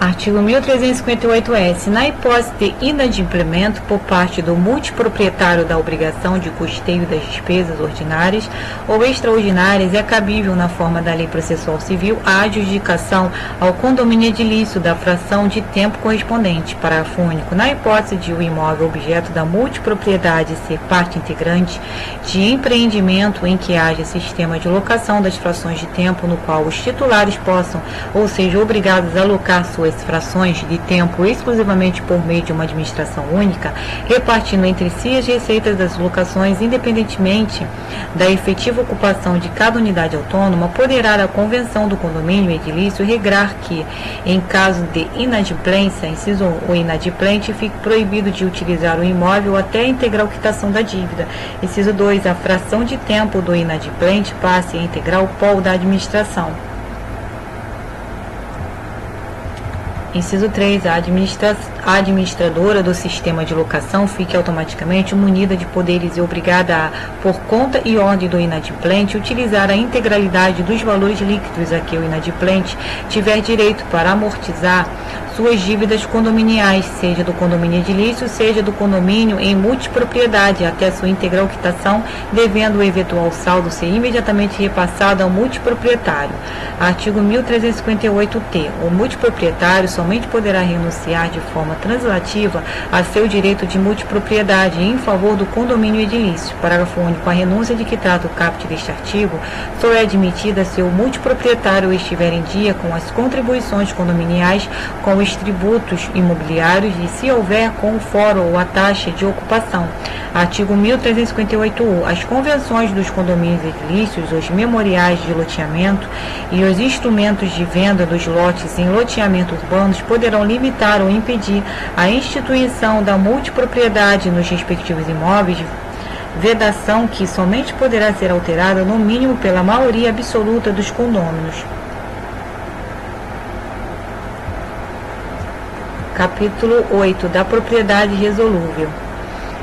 Artigo 1358-S. Na hipótese de inadimplemento por parte do multiproprietário da obrigação de custeio das despesas ordinárias ou extraordinárias, é cabível, na forma da lei processual civil, a adjudicação ao condomínio edilício da fração de tempo correspondente. Parágrafo único. Na hipótese de o imóvel objeto da multipropriedade ser parte integrante de empreendimento em que haja sistema de locação das frações de tempo no qual os titulares possam ou sejam obrigados a alocar suas frações de tempo exclusivamente por meio de uma administração única, repartindo entre si as receitas das locações independentemente da efetiva ocupação de cada unidade autônoma, poderá a convenção do condomínio edilício regrar que, em caso de inadimplência, inciso o inadimplente fique proibido de utilizar o imóvel até a integral quitação da dívida. Inciso 2, a fração de tempo do inadimplente passe a integrar o polo da administração. Inciso 3. A administradora do sistema de locação fique automaticamente munida de poderes e obrigada a, por conta e ordem do inadimplente, utilizar a integralidade dos valores líquidos a que o inadimplente tiver direito para amortizar suas dívidas condominiais, seja do condomínio edilício, seja do condomínio em multipropriedade, até sua integral quitação, devendo o eventual saldo ser imediatamente repassado ao multiproprietário. Artigo 1358-T. O multiproprietário somente poderá renunciar de forma translativa a seu direito de multipropriedade em favor do condomínio edilício. Parágrafo único. A renúncia de que trata o caput deste artigo só é admitida se o multiproprietário estiver em dia com as contribuições condominiais, com os tributos imobiliários e se houver com o foro ou a taxa de ocupação. Artigo 1358-U. As convenções dos condomínios edilícios, os memoriais de loteamento e os instrumentos de venda dos lotes em loteamento urbanos poderão limitar ou impedir a instituição da multipropriedade nos respectivos imóveis, vedação que somente poderá ser alterada no mínimo pela maioria absoluta dos condôminos. Capítulo 8. Da propriedade resolúvel.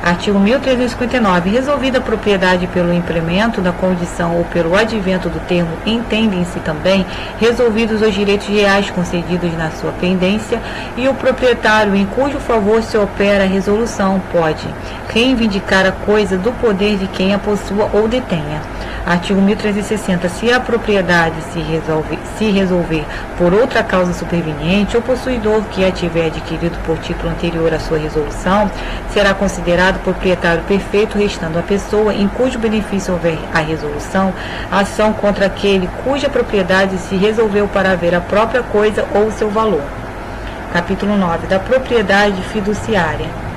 Artigo 1359. Resolvida a propriedade pelo implemento da condição ou pelo advento do termo, entendem-se também resolvidos os direitos reais concedidos na sua pendência, e o proprietário em cujo favor se opera a resolução pode reivindicar a coisa do poder de quem a possua ou detenha. Artigo 1360. Se a propriedade se resolver por outra causa superveniente, o possuidor que a tiver adquirido por título anterior à sua resolução será considerado proprietário perfeito, restando a pessoa em cujo benefício houver a resolução, ação contra aquele cuja propriedade se resolveu para haver a própria coisa ou seu valor. Capítulo 9. Da propriedade fiduciária.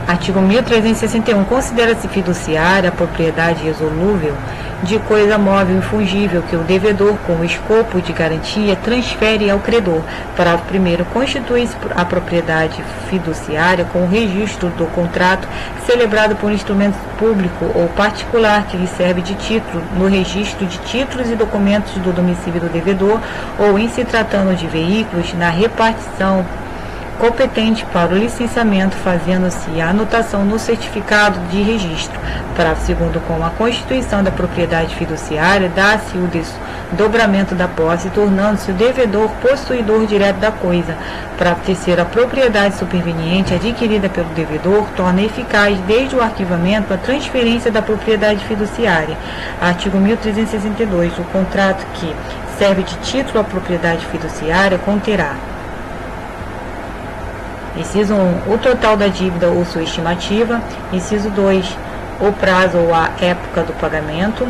Artigo 1361. Considera-se fiduciária a propriedade resolúvel de coisa móvel e fungível que o devedor, com o escopo de garantia, transfere ao credor. Parágrafo 1º. Constitui-se a propriedade fiduciária com o registro do contrato celebrado por instrumento público ou particular que lhe serve de título no registro de títulos e documentos do domicílio do devedor, ou, em se tratando de veículos, na repartição competente para o licenciamento, fazendo-se a anotação no certificado de registro. Parágrafo 2º. Com a constituição da propriedade fiduciária, dá-se o desdobramento da posse, tornando-se o devedor possuidor direto da coisa. Parágrafo 3º. A propriedade superveniente adquirida pelo devedor torna eficaz, desde o arquivamento, a transferência da propriedade fiduciária. Artigo 1362. O contrato que serve de título à propriedade fiduciária conterá: Inciso 1. O total da dívida ou sua estimativa. Inciso 2. O prazo ou a época do pagamento.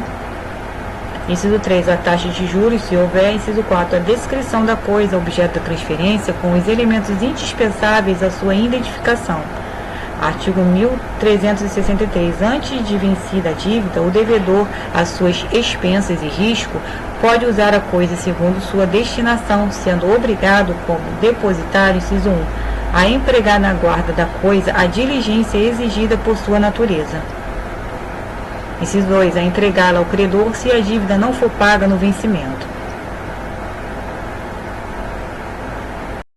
Inciso 3. A taxa de juros, se houver. Inciso 4. A descrição da coisa objeto da transferência com os elementos indispensáveis à sua identificação. Artigo 1363. Antes de vencida a dívida, o devedor, às suas expensas e risco, pode usar a coisa segundo sua destinação, sendo obrigado, como depositário, inciso 1, a empregar na guarda da coisa a diligência exigida por sua natureza. Inciso 2. A entregá-la ao credor se a dívida não for paga no vencimento.